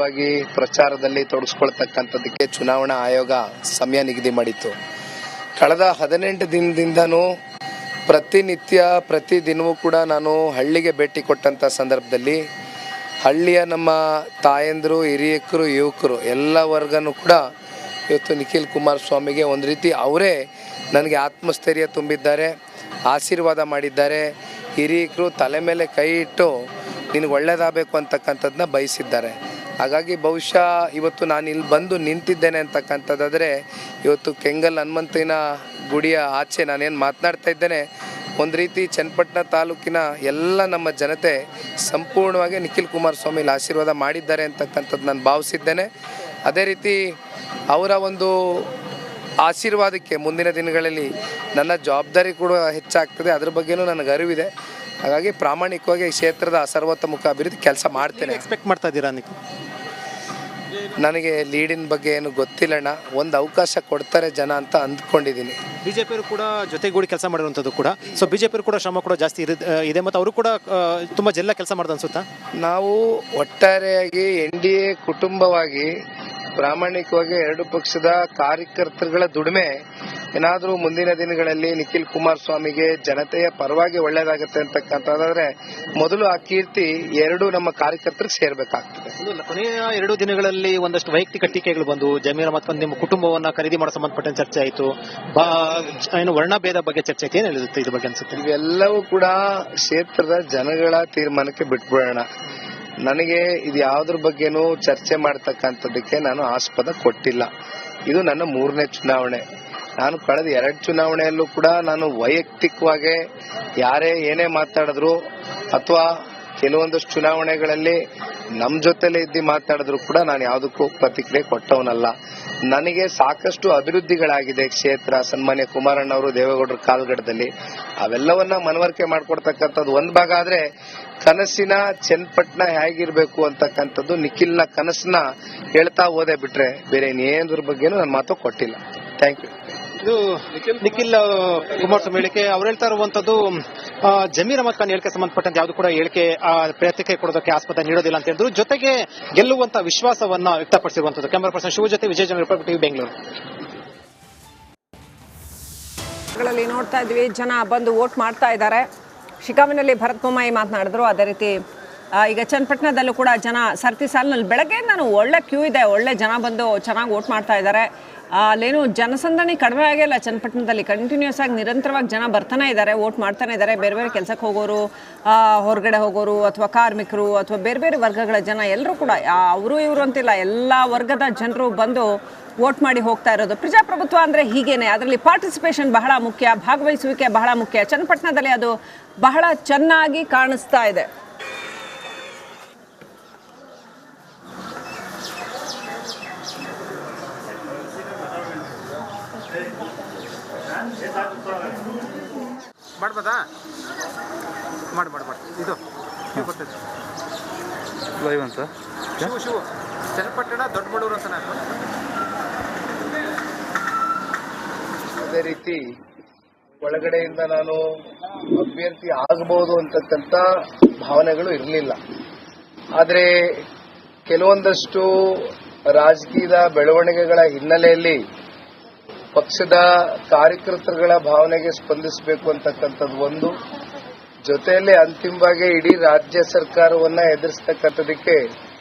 ವಾಗಿ ಪ್ರಚಾರದಲ್ಲಿ ತೊಡಗಿಸ್ಕೊಳ್ತಕ್ಕಂಥದ್ದಕ್ಕೆ ಚುನಾವಣಾ ಆಯೋಗ ಸಮಯ ನಿಗದಿ ಮಾಡಿತ್ತು. ಕಳೆದ 18 ದಿನದಿಂದನೂ ಪ್ರತಿದಿನವೂ ಕೂಡ ನಾನು ಹಳ್ಳಿಗೆ ಭೇಟಿ ಕೊಟ್ಟಂಥ ಸಂದರ್ಭದಲ್ಲಿ ಹಳ್ಳಿಯ ನಮ್ಮ ತಾಯಂದಿರು, ಹಿರಿಯಕರು, ಯುವಕರು ಎಲ್ಲ ವರ್ಗನೂ ಕೂಡ ಇವತ್ತು ನಿಖಿಲ್ ಕುಮಾರಸ್ವಾಮಿಗೆ ಒಂದು ರೀತಿ ಅವರೇ ನನಗೆ ಆತ್ಮಸ್ಥೈರ್ಯ ತುಂಬಿದ್ದಾರೆ, ಆಶೀರ್ವಾದ ಮಾಡಿದ್ದಾರೆ. ಹಿರಿಯಕರು ತಲೆ ಮೇಲೆ ಕೈ ಇಟ್ಟು ನಿನಗೆ ಒಳ್ಳೆಯದಾಗಬೇಕು ಅಂತಕ್ಕಂಥದ್ದನ್ನ ಬಯಸಿದ್ದಾರೆ. ಹಾಗಾಗಿ ಬಹುಶಃ ಇವತ್ತು ನಾನು ಇಲ್ಲಿ ಬಂದು ನಿಂತಿದ್ದೇನೆ ಅಂತಕ್ಕಂಥದ್ದಾದರೆ ಇವತ್ತು ಕೆಂಗಲ್ ಹನುಮಂತನ ಗುಡಿಯ ಆಚೆ ನಾನೇನು ಮಾತನಾಡ್ತಾ ಇದ್ದೇನೆ, ಒಂದು ರೀತಿ ಚನ್ನಪಟ್ಟಣ ತಾಲೂಕಿನ ಎಲ್ಲ ನಮ್ಮ ಜನತೆ ಸಂಪೂರ್ಣವಾಗಿ ನಿಖಿಲ್ ಕುಮಾರಸ್ವಾಮಿಲಿ ಆಶೀರ್ವಾದ ಮಾಡಿದ್ದಾರೆ ಅಂತಕ್ಕಂಥದ್ದು ನಾನು ಭಾವಿಸಿದ್ದೇನೆ. ಅದೇ ರೀತಿ ಅವರ ಒಂದು ಆಶೀರ್ವಾದಕ್ಕೆ ಮುಂದಿನ ದಿನಗಳಲ್ಲಿ ನನ್ನ ಜವಾಬ್ದಾರಿ ಕೂಡ ಹೆಚ್ಚಾಗ್ತದೆ, ಅದ್ರ ಬಗ್ಗೆನೂ ನನಗೆ ಅರಿವಿದೆ. ಹಾಗಾಗಿ ಪ್ರಾಮಾಣಿಕವಾಗಿ ಈ ಕ್ಷೇತ್ರದ ಸರ್ವತೋಮುಖ ಅಭಿವೃದ್ಧಿ ಕೆಲಸ ಮಾಡ್ತೇನೆ. ಎಕ್ಸ್ಪೆಕ್ಟ್ ಮಾಡ್ತಾ ಇದ್ದೀರಾ? ನನಗೆ ಲೀಡಿನ ಬಗ್ಗೆ ಏನು ಗೊತ್ತಿಲ್ಲಣ್ಣ, ಒಂದು ಅವಕಾಶ ಕೊಡ್ತಾರೆ ಜನ ಅಂತ ಅಂದ್ಕೊಂಡಿದ್ದೀನಿ. ಬಿಜೆಪಿಯವರು ಕೂಡ ಜೊತೆಗೂಡಿ ಕೆಲಸ ಮಾಡಿರುವಂಥದ್ದು ಕೂಡ, ಸೊ ಬಿಜೆಪಿಯವರು ಕೂಡ ಶ್ರಮ ಕೂಡ ಜಾಸ್ತಿ ಇದೆ ಮತ್ತು ಅವರು ಕೂಡ ತುಂಬ ಜಲ್ಲ ಕೆಲಸ ಮಾಡೋದು ಅನ್ಸುತ್ತಾ? ನಾವು ಒಟ್ಟಾರೆಯಾಗಿ NDA ಕುಟುಂಬವಾಗಿ ಪ್ರಾಮಾಣಿಕವಾಗಿ ಎರಡು ಪಕ್ಷದ ಕಾರ್ಯಕರ್ತರುಗಳ ದುಡಿಮೆ ಏನಾದರೂ ಮುಂದಿನ ದಿನಗಳಲ್ಲಿ ನಿಖಿಲ್ ಕುಮಾರಸ್ವಾಮಿಗೆ ಜನತೆಯ ಪರವಾಗಿ ಒಳ್ಳೇದಾಗುತ್ತೆ ಅಂತಕ್ಕಂಥದ್ದಾದ್ರೆ ಮೊದಲು ಆ ಕೀರ್ತಿ ಎರಡು ನಮ್ಮ ಕಾರ್ಯಕರ್ತರಿಗೆ ಸೇರ್ಬೇಕಾಗ್ತದೆ. ಕೊನೆಯ 2 ದಿನಗಳಲ್ಲಿ ಒಂದಷ್ಟು ವೈಯಕ್ತಿಕ ಟೀಕೆಗಳು ಬಂದು ಜಮೀರ್ ಮತ್ತು ನಿಮ್ಮ ಕುಟುಂಬವನ್ನ ಖರೀದಿ ಮಾಡೋ ಸಂಬಂಧಪಟ್ಟ ಚರ್ಚೆ ಆಯಿತು, ಏನು ವರ್ಣಭೇದ ಬಗ್ಗೆ ಚರ್ಚೆ ಆಯ್ತು, ಏನ್ ಹೇಳುತ್ತೆ ಇದ್ರ ಬಗ್ಗೆ ಅನ್ಸುತ್ತೆ? ಇವೆಲ್ಲವೂ ಕೂಡ ಕ್ಷೇತ್ರದ ಜನಗಳ ತೀರ್ಮಾನಕ್ಕೆ ಬಿಟ್ಬಿಡೋಣ. ನನಗೆ ಇದು ಯಾವುದ್ರ ಬಗ್ಗೆನೂ ಚರ್ಚೆ ಮಾಡ್ತಕ್ಕಂಥದ್ದಕ್ಕೆ ನಾನು ಆಸ್ಪದ ಕೊಟ್ಟಿಲ್ಲ. ಇದು ನನ್ನ 3ನೇ ಚುನಾವಣೆ. ನಾನು ಕಳೆದ 2 ಚುನಾವಣೆಯಲ್ಲೂ ಕೂಡ ನಾನು ವೈಯಕ್ತಿಕವಾಗಿ ಯಾರೇ ಏನೇ ಮಾತಾಡಿದ್ರು ಅಥವಾ ಕೆಲವೊಂದಷ್ಟು ಚುನಾವಣೆಗಳಲ್ಲಿ ನಮ್ಮ ಜೊತೆಲೇ ಇದ್ದು ಮಾತಾಡಿದ್ರು ಕೂಡ ನಾನು ಯಾವುದಕ್ಕೂ ಪ್ರತಿಕ್ರಿಯೆ ಕೊಟ್ಟವನಲ್ಲ. ನನಗೆ ಸಾಕಷ್ಟು ಅಭಿವೃದ್ಧಿಗಳಾಗಿದೆ ಕ್ಷೇತ್ರ, ಸನ್ಮಾನ್ಯ ಕುಮಾರಣ್ಣವರು ದೇವೇಗೌಡರ ಕಾಲ್ಗಡದಲ್ಲಿ, ಅವೆಲ್ಲವನ್ನ ಮನವರಿಕೆ ಮಾಡ್ಕೊಡ್ತಕ್ಕಂಥದ್ದು ಒಂದು ಭಾಗ. ಆದ್ರೆ ಕನಸಿನ ಚನ್ನಪಟ್ಟಣ ಹೇಗಿರ್ಬೇಕು ಅಂತಕ್ಕಂಥದ್ದು ನಿಖಿಲ್ನ ಕನಸನ್ನ ಹೇಳ್ತಾ ಹೋದೆ ಬಿಟ್ರೆ ಬೇರೆ ಇನ್ನೇದ್ರ ಬಗ್ಗೆನೂ ನನ್ನ ಮಾತು ಕೊಟ್ಟಿಲ್ಲ. Thank you. ಇದು ನಿಖಿಲ್ ಕುಮಾರಸ್ವಾಮಿ ಹೇಳಿಕೆ. ಅವ್ರು ಹೇಳ್ತಾ ಇರುವಂತದ್ದು ಜಮೀರ್ ಅಹಮದ್ ಖಾನ್ ಹೇಳಿಕೆ ಸಂಬಂಧಪಟ್ಟಂತೆ ಯಾವುದು ಕೂಡ ಹೇಳಿಕೆ ಪ್ರತಿಕ್ರಿಯೆ ಕೊಡೋದಕ್ಕೆ ಆಸ್ಪದ ನೀಡೋದಿಲ್ಲ ಅಂತ ಹೇಳಿದ್ರು. ಜೊತೆಗೆ ಗೆಲ್ಲುವಂತ ವಿಶ್ವಾಸವನ್ನ ವ್ಯಕ್ತಪಡಿಸಿರುವಂತದ್ದು. ಕ್ಯಾಮರಾ ಪರ್ಸನ್ ಶಿವ ಜೊತೆ ವಿಜಯ ಜನ, ರಿಪಬ್ಲಿಕ್ ಟಿವಿ, ಬೆಂಗಳೂರು. ನೋಡ್ತಾ ಇದ್ವಿ, ಜನ ಬಂದು ವೋಟ್ ಮಾಡ್ತಾ ಇದ್ದಾರೆ. ಶಿಕಾಮಿನಲ್ಲಿ ಭರತ್ ಬೊಮ್ಮಾಯಿ ಮಾತನಾಡಿದ್ರು. ಅದೇ ರೀತಿ ಈಗ ಚನ್ನಪಟ್ಟಣದಲ್ಲೂ ಕೂಡ ಜನ ಸರ್ತಿ ಸಾಲಿನಲ್ಲಿ ಬೆಳಗ್ಗೆ ನಾನು ಒಳ್ಳೆ ಕ್ಯೂ ಇದೆ, ಒಳ್ಳೆ ಜನ ಬಂದು ಚೆನ್ನಾಗಿ ವೋಟ್ ಮಾಡ್ತಾ ಇದ್ದಾರೆ. ಅಲ್ಲೇನು ಜನಸಂದಣಿ ಕಡಿಮೆ ಆಗಿಲ್ಲ ಚನ್ನಪಟ್ಟಣದಲ್ಲಿ, ಕಂಟಿನ್ಯೂಸ್ ಆಗಿ ನಿರಂತರವಾಗಿ ಜನ ಬರ್ತಾನೆ ಇದ್ದಾರೆ, ವೋಟ್ ಮಾಡ್ತಾನೆ ಇದ್ದಾರೆ. ಬೇರೆ ಬೇರೆ ಕೆಲಸಕ್ಕೆ ಹೋಗೋರು, ಹೊರಗಡೆ ಹೋಗೋರು, ಅಥವಾ ಕಾರ್ಮಿಕರು, ಅಥವಾ ಬೇರೆ ಬೇರೆ ವರ್ಗಗಳ ಜನ ಎಲ್ಲರೂ ಕೂಡ, ಅವರು ಇವರು ಅಂತಿಲ್ಲ, ಎಲ್ಲ ವರ್ಗದ ಜನರು ಬಂದು ವೋಟ್ ಮಾಡಿ ಹೋಗ್ತಾ ಇರೋದು. ಪ್ರಜಾಪ್ರಭುತ್ವ ಅಂದರೆ ಹೀಗೇನೆ, ಅದರಲ್ಲಿ ಪಾರ್ಟಿಸಿಪೇಷನ್ ಬಹಳ ಮುಖ್ಯ, ಭಾಗವಹಿಸುವಿಕೆ ಬಹಳ ಮುಖ್ಯ. ಚನ್ನಪಟ್ಟಣದಲ್ಲಿ ಅದು ಬಹಳ ಚೆನ್ನಾಗಿ ಕಾಣಿಸ್ತಾ ಇದೆ. ಮಾಡ್ಬೋದಾ? ಮಾಡಿ ಇದು ಲೈವ್ ಅಂತ ಶಿವ ಚನ್ನಪಟ್ಟಣ ದೊಡ್ಡಬಳ್ಳೂರು ಅಂತ. ಅದೇ ರೀತಿ ಒಳಗಡೆಯಿಂದ ನಾನು ಅಭ್ಯರ್ಥಿ ಆಗಬಹುದು ಅಂತಕ್ಕಂಥ ಭಾವನೆಗಳು ಇರಲಿಲ್ಲ. ಆದರೆ ಕೆಲವೊಂದಷ್ಟು ರಾಜಕೀಯದ ಬೆಳವಣಿಗೆಗಳ ಹಿನ್ನೆಲೆಯಲ್ಲಿ ಪಕ್ಷದ ಕಾರ್ಯಕರ್ತರುಗಳ ಭಾವನೆಗೆ ಸ್ಪಂದಿಸಬೇಕು ಅಂತಕ್ಕಂಥದ್ದು ಒಂದು, ಜೊತೆಯಲ್ಲಿ ಅಂತಿಮವಾಗಿ ಇಡೀ ರಾಜ್ಯ ಸರ್ಕಾರವನ್ನ ಎದುರಿಸತಕ್ಕಂಥದಕ್ಕೆ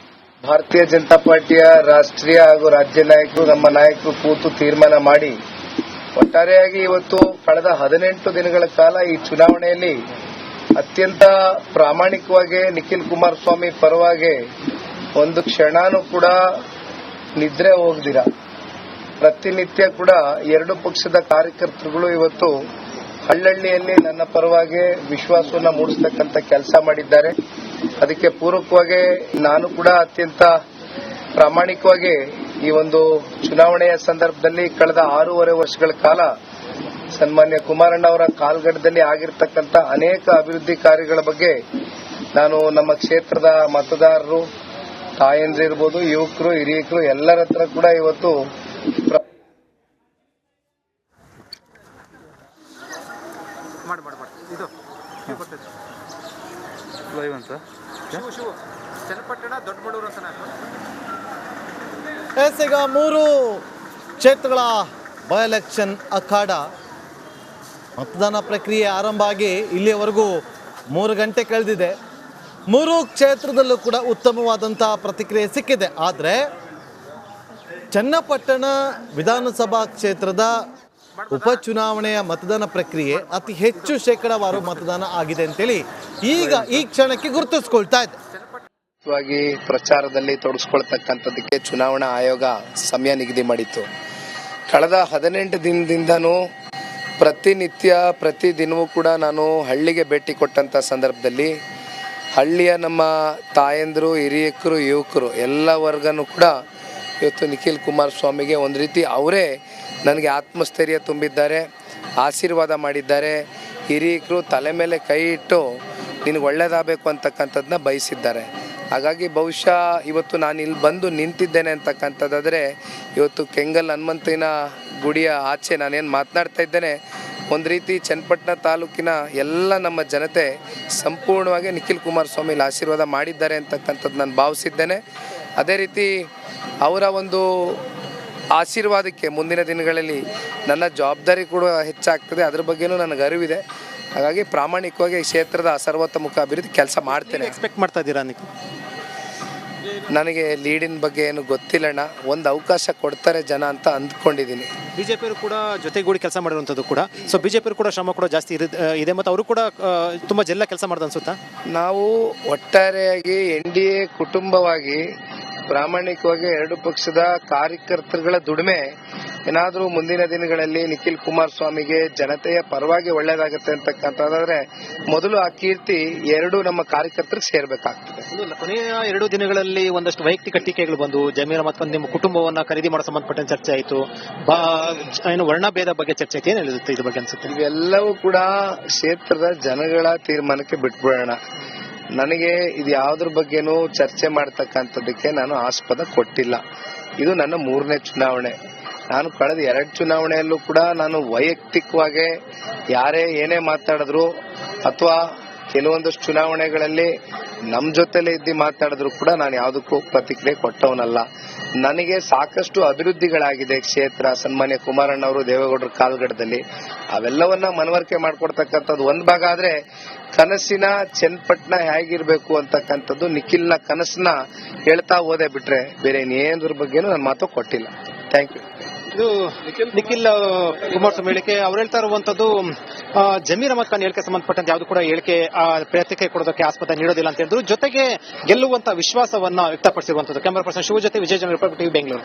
ಭಾರತೀಯ ಜನತಾ ಪಾರ್ಟಿಯ ರಾಷ್ಟ್ರೀಯ ಹಾಗೂ ರಾಜ್ಯ ನಾಯಕರು, ನಮ್ಮ ನಾಯಕರು ಕೂತು ತೀರ್ಮಾನ ಮಾಡಿ ಒಟ್ಟಾರೆಯಾಗಿ ಇವತ್ತು ಕಳೆದ 18 ದಿನಗಳ ಕಾಲ ಈ ಚುನಾವಣೆಯಲ್ಲಿ ಅತ್ಯಂತ ಪ್ರಾಮಾಣಿಕವಾಗಿ ನಿಖಿಲ್ ಕುಮಾರಸ್ವಾಮಿ ಪರವಾಗಿ ಒಂದು ಕ್ಷಣನೂ ಕೂಡ ನಿದ್ರೆ ಹೋಗದಿರ ಪ್ರತಿನಿತ್ಯ ಕೂಡ ಎರಡು ಪಕ್ಷದ ಕಾರ್ಯಕರ್ತರುಗಳು ಇವತ್ತು ಹಳ್ಳಹಳ್ಳಿಯಲ್ಲಿ ನನ್ನ ಪರವಾಗಿ ವಿಶ್ವಾಸವನ್ನ ಮೂಡಿಸತಕ್ಕಂಥ ಕೆಲಸ ಮಾಡಿದ್ದಾರೆ. ಅದಕ್ಕೆ ಪೂರಕವಾಗಿ ನಾನು ಕೂಡ ಅತ್ಯಂತ ಪ್ರಾಮಾಣಿಕವಾಗಿ ಈ ಒಂದು ಚುನಾವಣೆಯ ಸಂದರ್ಭದಲ್ಲಿ ಕಳೆದ 6.5 ವರ್ಷಗಳ ಕಾಲ ಸನ್ಮಾನ್ಯ ಕುಮಾರಣ್ಣ ಅವರ ಕಾಲ್ಗಡದಲ್ಲಿ ಆಗಿರತಕ್ಕಂಥ ಅನೇಕ ಅಭಿವೃದ್ಧಿ ಕಾರ್ಯಗಳ ಬಗ್ಗೆ ನಾನು ನಮ್ಮ ಕ್ಷೇತ್ರದ ಮತದಾರರು, ತಾಯಂದಿರಿರ್ಬೋದು, ಯುವಕರು, ಹಿರಿಯಕರು ಎಲ್ಲರ ಹತ್ರ ಕೂಡ ಇವತ್ತು ಇದು ಲೈವ್ ಅಂತ ಚನ್ನಪಟ್ಟಣ ದೊಡ್ಡಬಳ್ಳೂರು ಅಂತ. ಈಗ 3 ಕ್ಷೇತ್ರಗಳ ಬೈ ಎಲೆಕ್ಷನ್ ಅಖಾಡ ಮತದಾನ ಪ್ರಕ್ರಿಯೆ ಆರಂಭ ಆಗಿ ಇಲ್ಲಿಯವರೆಗೂ 3 ಗಂಟೆ ಕಳೆದಿದೆ. 3 ಕ್ಷೇತ್ರದಲ್ಲೂ ಕೂಡ ಉತ್ತಮವಾದಂಥ ಪ್ರತಿಕ್ರಿಯೆ ಸಿಕ್ಕಿದೆ. ಆದರೆ ಚನ್ನಪಟ್ಟಣ ವಿಧಾನಸಭಾ ಕ್ಷೇತ್ರದ ಉಪಚುನಾವಣೆಯ ಮತದಾನ ಪ್ರಕ್ರಿಯೆ ಅತಿ ಹೆಚ್ಚು ಶೇಕಡಾವಾರು ಮತದಾನ ಆಗಿದೆ ಅಂತೇಳಿ ಈಗ ಈ ಕ್ಷಣಕ್ಕೆ ಗುರುತಿಸ್ಕೊಳ್ತಾ ಇದೆ. ಪ್ರಚಾರದಲ್ಲಿ ತೊಡಗಿಸ್ಕೊಳ್ತಕ್ಕಂಥದ್ದಕ್ಕೆ ಚುನಾವಣಾ ಆಯೋಗ ಸಮಯ ನಿಗದಿ ಮಾಡಿತ್ತು. ಕಳೆದ 18 ದಿನದಿಂದನೂ ಪ್ರತಿದಿನವೂ ಕೂಡ ನಾನು ಹಳ್ಳಿಗೆ ಭೇಟಿ ಕೊಟ್ಟಂಥ ಸಂದರ್ಭದಲ್ಲಿ ಹಳ್ಳಿಯ ನಮ್ಮ ತಾಯಂದಿರು, ಹಿರಿಯಕರು, ಯುವಕರು ಎಲ್ಲ ವರ್ಗನೂ ಕೂಡ ಇವತ್ತು ನಿಖಿಲ್ ಕುಮಾರಸ್ವಾಮಿಗೆ ಒಂದು ರೀತಿ ಅವರೇ ನನಗೆ ಆತ್ಮಸ್ಥೈರ್ಯ ತುಂಬಿದ್ದಾರೆ, ಆಶೀರ್ವಾದ ಮಾಡಿದ್ದಾರೆ. ಹಿರಿಯಕರು ತಲೆ ಮೇಲೆ ಕೈ ಇಟ್ಟು ನಿನಗೆ ಒಳ್ಳೇದಾಗಬೇಕು ಅಂತಕ್ಕಂಥದ್ದನ್ನ ಬಯಸಿದ್ದಾರೆ. ಹಾಗಾಗಿ ಬಹುಶಃ ಇವತ್ತು ನಾನು ಇಲ್ಲಿ ಬಂದು ನಿಂತಿದ್ದೇನೆ ಅಂತಕ್ಕಂಥದ್ದಾದರೆ ಇವತ್ತು ಕೆಂಗಲ್ ಹನುಮಂತನ ಗುಡಿಯ ಆಚೆ ನಾನೇನು ಮಾತನಾಡ್ತಾ ಇದ್ದೇನೆ, ಒಂದು ರೀತಿ ಚನ್ನಪಟ್ಟಣ ತಾಲೂಕಿನ ಎಲ್ಲ ನಮ್ಮ ಜನತೆ ಸಂಪೂರ್ಣವಾಗಿ ನಿಖಿಲ್ ಕುಮಾರಸ್ವಾಮಿಲಿ ಆಶೀರ್ವಾದ ಮಾಡಿದ್ದಾರೆ ಅಂತಕ್ಕಂಥದ್ದು ನಾನು ಭಾವಿಸಿದ್ದೇನೆ. ಅದೇ ರೀತಿ ಅವರ ಒಂದು ಆಶೀರ್ವಾದಕ್ಕೆ ಮುಂದಿನ ದಿನಗಳಲ್ಲಿ ನನ್ನ ಜವಾಬ್ದಾರಿ ಕೂಡ ಹೆಚ್ಚಾಗ್ತದೆ, ಅದ್ರ ಬಗ್ಗೆನೂ ನನಗೆ ಅರಿವಿದೆ. ಹಾಗಾಗಿ ಪ್ರಾಮಾಣಿಕವಾಗಿ ಈ ಕ್ಷೇತ್ರದ ಸರ್ವತೋಮುಖ ಅಭಿವೃದ್ಧಿ ಕೆಲಸ ಮಾಡ್ತೇನೆ. ಎಕ್ಸ್ಪೆಕ್ಟ್ ಮಾಡ್ತಾ ಇದ್ದೀರಾ ನಿಖಿಲ್? ನನಗೆ ಲೀಡಿನ ಬಗ್ಗೆ ಏನು ಗೊತ್ತಿಲ್ಲಣ್ಣ, ಒಂದು ಅವಕಾಶ ಕೊಡ್ತಾರೆ ಜನ ಅಂತ ಅಂದ್ಕೊಂಡಿದ್ದೀನಿ. ಬಿಜೆಪಿಯವರು ಕೂಡ ಜೊತೆಗೂಡಿ ಕೆಲಸ ಮಾಡಿರುವಂಥದ್ದು ಕೂಡ, ಸೊ ಬಿಜೆಪಿಯವರು ಕೂಡ ಶ್ರಮ ಕೂಡ ಜಾಸ್ತಿ ಇದೆ ಮತ್ತು ಅವರು ಕೂಡ ತುಂಬ ಜಲ್ಲ ಕೆಲಸ ಮಾಡೋದು ಅನ್ಸುತ್ತಾ? ನಾವು ಒಟ್ಟಾರೆಯಾಗಿ NDA ಕುಟುಂಬವಾಗಿ ಪ್ರಾಮಾಣಿಕವಾಗಿ 2 ಪಕ್ಷದ ಕಾರ್ಯಕರ್ತರುಗಳ ದುಡಿಮೆ ಏನಾದರೂ ಮುಂದಿನ ದಿನಗಳಲ್ಲಿ ನಿಖಿಲ್ ಕುಮಾರಸ್ವಾಮಿಗೆ ಜನತೆಯ ಪರವಾಗಿ ಒಳ್ಳೇದಾಗುತ್ತೆ ಅಂತಕ್ಕಂಥದ್ದಾದ್ರೆ ಮೊದಲು ಆ ಕೀರ್ತಿ 2 ನಮ್ಮ ಕಾರ್ಯಕರ್ತರಿಗೆ ಸೇರ್ಬೇಕಾಗ್ತದೆ. ಕೊನೆಯ 2 ದಿನಗಳಲ್ಲಿ ಒಂದಷ್ಟು ವೈಯಕ್ತಿಕ ಟೀಕೆಗಳು ಬಂದು, ಜಮೀರ್ ಅಹಮದ್ ಖಾನ್ ನಿಮ್ಮ ಕುಟುಂಬವನ್ನ ಖರೀದಿ ಮಾಡೋ ಸಂಬಂಧಪಟ್ಟ ಚರ್ಚೆ ಆಯಿತು, ಏನು ವರ್ಣಭೇದ ಬಗ್ಗೆ ಚರ್ಚೆ ಆಯ್ತು, ಏನ್ ಹೇಳುತ್ತೆ ಇದ್ರ ಬಗ್ಗೆ ಅನ್ಸುತ್ತೆ? ಇವೆಲ್ಲವೂ ಕೂಡ ಕ್ಷೇತ್ರದ ಜನಗಳ ತೀರ್ಮಾನಕ್ಕೆ ಬಿಟ್ಬಿಡೋಣ. ನನಗೆ ಇದು ಯಾವುದ್ರ ಬಗ್ಗೆನೂ ಚರ್ಚೆ ಮಾಡ್ತಕ್ಕಂಥದ್ದಕ್ಕೆ ನಾನು ಆಸ್ಪದ ಕೊಟ್ಟಿಲ್ಲ. ಇದು ನನ್ನ 3ನೇ ಚುನಾವಣೆ. ನಾನು ಕಳೆದ 2 ಚುನಾವಣೆಯಲ್ಲೂ ಕೂಡ ನಾನು ವೈಯಕ್ತಿಕವಾಗಿ ಯಾರೇ ಏನೇ ಮಾತಾಡಿದ್ರು ಅಥವಾ ಕೆಲವೊಂದಷ್ಟು ಚುನಾವಣೆಗಳಲ್ಲಿ ನಮ್ಮ ಜೊತೆಲೇ ಇದ್ದು ಮಾತಾಡಿದ್ರು ಕೂಡ ನಾನು ಯಾವುದಕ್ಕೂ ಪ್ರತಿಕ್ರಿಯೆ ಕೊಟ್ಟವನಲ್ಲ. ನನಗೆ ಸಾಕಷ್ಟು ಅಭಿವೃದ್ಧಿಗಳಾಗಿದೆ ಕ್ಷೇತ್ರ, ಸನ್ಮಾನ್ಯ ಕುಮಾರಣ್ಣವರು ದೇವೇಗೌಡರ ಕಾಲಘಟ್ಟದಲ್ಲಿ ಅವೆಲ್ಲವನ್ನ ಮನವರಿಕೆ ಮಾಡ್ಕೊಡ್ತಕ್ಕಂಥದ್ದು ಒಂದು ಭಾಗ. ಆದ್ರೆ ಕನಸಿನ ಚನ್ನಪಟ್ಟಣ ಹೇಗಿರ್ಬೇಕು ಅಂತಕ್ಕಂಥದ್ದು ನಿಖಿಲ್ನ ಕನಸನ್ನ ಹೇಳ್ತಾ ಹೋದೆ ಬಿಟ್ರೆ ಬೇರೆ ಇನ್ನೇದ್ರ ಬಗ್ಗೆನೂ ನನ್ನ ಮಾತು ಕೊಟ್ಟಿಲ್ಲ. Thank you. ಇದು ನಿಖಿಲ್ ಕುಮಾರಸ್ವಾಮಿ ಹೇಳಿಕೆ. ಅವ್ರು ಹೇಳ್ತಾ ಇರುವಂತದ್ದು ಜಮೀರ್ ಅಹಮದ್ ಖಾನ್ ಹೇಳಿಕೆ ಸಂಬಂಧಪಟ್ಟಂತೆ ಯಾವುದು ಕೂಡ ಹೇಳಿಕೆ ಪ್ರತಿಕ್ರಿಯೆ ಕೊಡೋದಕ್ಕೆ ಆಸ್ಪದ ನೀಡೋದಿಲ್ಲ ಅಂತ ಹೇಳಿದ್ರು. ಜೊತೆಗೆ ಗೆಲ್ಲುವಂತ ವಿಶ್ವಾಸವನ್ನ ವ್ಯಕ್ತಪಡಿಸಿರುವಂತದ್ದು. ಕ್ಯಾಮರಾ ಪರ್ಸನ್ ಶಿವ ಜೊತೆ ವಿಜಯ ಜನ, ರಿಪಬ್ಲಿಕ್ ಟಿವಿ, ಬೆಂಗಳೂರು.